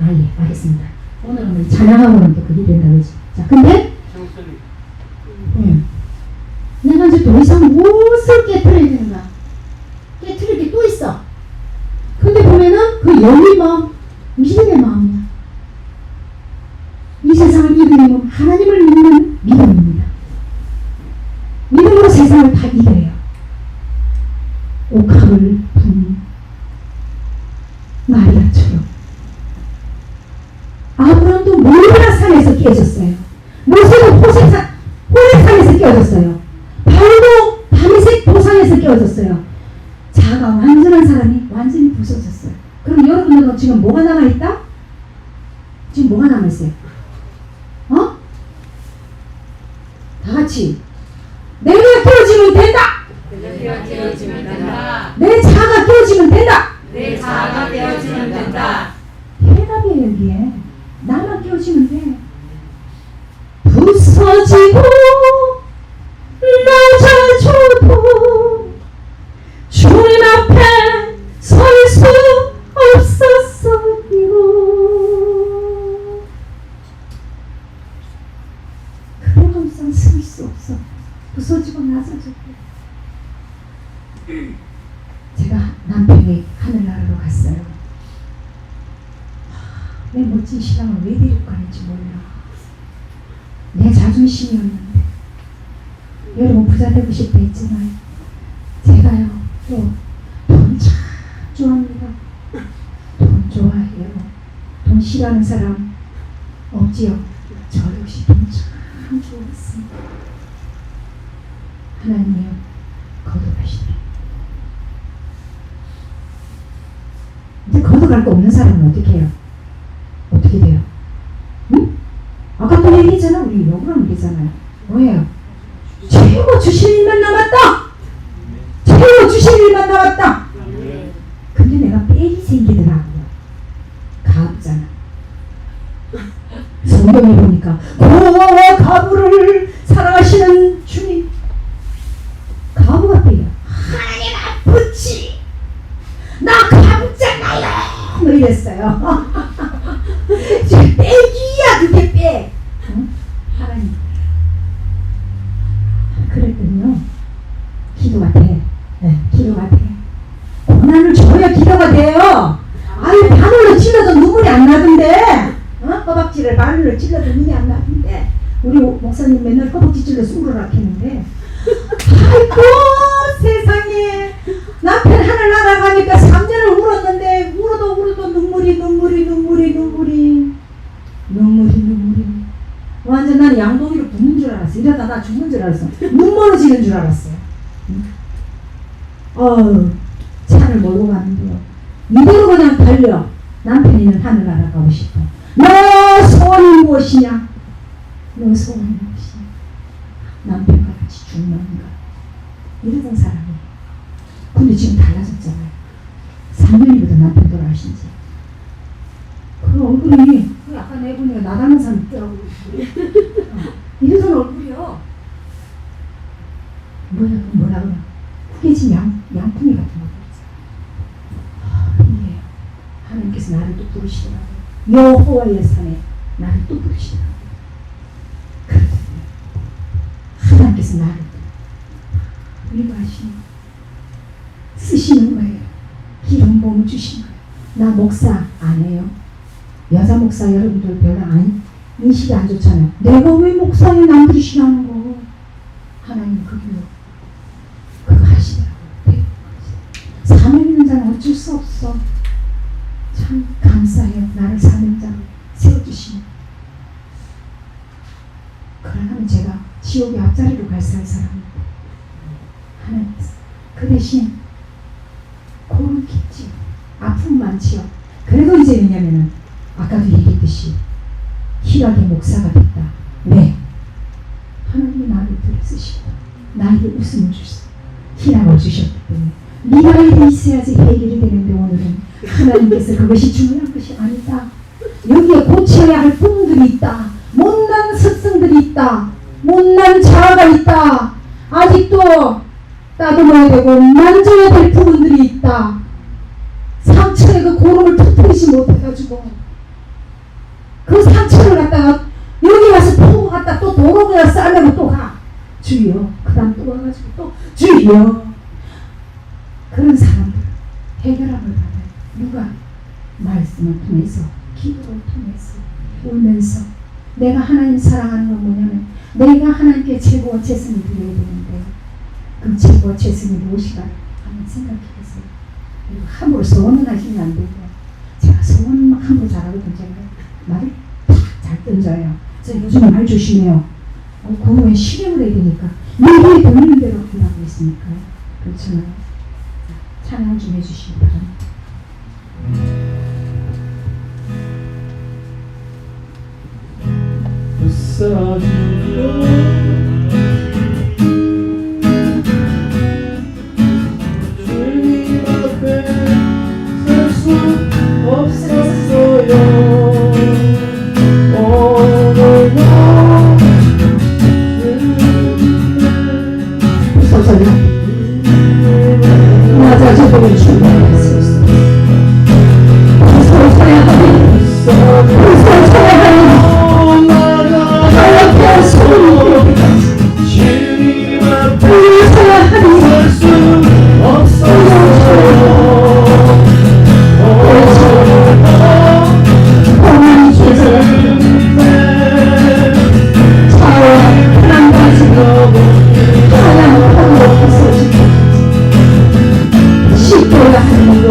예, 알겠습니다. 오늘은 우리 찬양하고는 또 그게 된다 그러지. 자, 근데 내가 이제 더 이상 무엇을 깨트려야 되는가? 깨트릴 게 또 있어. 근데 보면은 그 영의 마음, 믿음의 마음이야. 이 세상을 이기려면 하나님을 믿는 믿음입니다. 믿음으로 세상을 다 이겨요. 옥합을 분 마리아처럼 아브람도 모리아 산에서 깨졌어요. 모세도 호렙산에서 깨어졌어요. 바울도 다메섹 도상에서 깨어졌어요. 자아가 완전한 사람이 완전히 부서졌어요. 그럼 여러분들은 지금 뭐가 남아있다? 지금 뭐가 남아있어요? 어? 다 같이 내가 깨어지면 된다. 내가 깨어지면 된다. 내 자아가 깨어지면 된다. 내 자아가 깨어지면 된다. 대답이에요 여기에. 나만 깨어지면 돼. 부서지고 낮아져도 주님 앞에 설 수 없었어요. 그래도 이상 쓸 수 없어. 부서지고 낮아져도. 제가 남편이 하늘나라로 갔어요. 내 멋진 신랑을 왜 데리고 가는지 몰라. 내 자존심이었는데. 여러분 부자 되고 싶다 했지만 제가요 또 돈 참 좋아합니다. 돈 좋아해요. 돈 싫어하는 사람 없지요. 저 역시 돈 참 좋아했습니다. 하나님이요 거둬가시더라. 이제 거둬갈 거 없는 사람은 어떻게 해요? 어떻게 돼요? 응? 아까 또 얘기했잖아. 우리 욕을 하면 되잖아요. 뭐예요? 최고 주실 일만 남았다. 최고 주실 일만 남았다. 근데 내가 빽이 생기더라고요. 가부잖아. 성경에 보니까 고아와 가부를 사랑하시는 주님. 가부가 빽이야. 하나님 아프지. 나 가부잖아요. 뭐 이랬어요. 빼기야 그게 빼. 응? 하나님. 그랬더니요 기도가 돼. 네, 기도가 돼. 고난을 줘야 기도가 돼요. 아유 바늘로 찔러도 눈물이 안 나던데. 허벅지를 바늘로 찔러도 눈이 안 나던데. 우리 목사님 맨날 허벅지 찔러서 울어라 했는데. 아이고 세상에. 남편 하늘 날아가니까 3년을 울었는데 울어도 눈물이 완전 난 양동이로 붓는 줄 알았어. 이러다 나 죽는 줄 알았어. 눈 멀어지는 줄 알았어요. 차를 몰고 가는데요 이대로 그냥 달려. 남편이는 하늘 날아가고 싶어. 너 소원이 무엇이냐? 너 소원이 무엇이냐? 남편과 같이 죽는가? 이러던 사람이. 근데 지금 달라졌잖아요. 3년이거든 남편 돌아가신 지. 그 얼굴이 아까 내 보니까 나가는 사람 있더라고. 이러던 얼굴이요. 뭐라 그래? 후개진 양푼이 같은 거. 이게 하나님께서 나를 또 부르시더라고요. 여호와의 산에 나를 또 부르시더라고요. 그러더니 하나님께서 나를 위로하시는 쓰시는 거예요. 기름 부음을 주신 거예요. 나 목사 안 해요. 여자 목사 여러분들 별로 인식이 안 좋잖아요. 내가 왜 목사에 남들이 싫어하는 거? 하나님 그거 하시더라고요. 사명 있는 자는 어쩔 수 없어. 참 감사해요. 나를 사명자로 세워주시면. 그러면 제가 지옥의 앞자리로 갈 사람입니다. 하나님께서. 그 대신 고름 깊지요. 아픔 많지요. 그래도 이제 왜냐면은 아까도 얘기했듯이 희락의 목사가 됐다. 왜? 하나님이 나를 들으시고 나에게 웃음을 주시고 희락을 주셨기 때문에 네가 일이 있어야지 해결이 되는데 오늘은 하나님께서 그것이 중요한 것이 아니다. 여기에 고쳐야 할 부분들이 있다. 못난 습성들이 있다. 못난 자아가 있다. 아직도 따듬어야 되고 만져야 될 부분들이 있다. 상처에 그 고름을 터뜨리지 못해가지고 그 상처를 갖다가 여기 와서 포고 갖다 또 도로에다 싸려고 또 가. 주여. 그 다음 또 와가지고 또 주여. 그런 사람들 해결함을 받아요. 누가? 말씀을 통해서 기도를 통해서 울면서 내가 하나님 사랑하는 건 뭐냐면 내가 하나님께 최고와 최선을 드려야 되는데 그 최고와 최선이 무엇이가 한번 생각해 보세요. 그리고 함부로 소원은 하시면 안 되고 제가 소원 막 함부로 잘하거든. 제가 말을 잘 던져요. 그래서 요즘 말 조심해요. 그 후에 실행을 해야 되니까 얘기에 돌리는 대로 하고 있으니까요. 그렇잖아요. 찬양 좀 해주시기 바랍니다. 주님 앞에 설 수 없었어요. 오늘도 소설이 맞아 저들을 준비했어. 소설의 하나님 소설의 하나님 하나님의 소리 주님 앞에 소설의 하나님 설 수 없었어요. 하나님께서 차와 하나님 가지고 하나님 하늘로 부서지고 십도가 하나님으로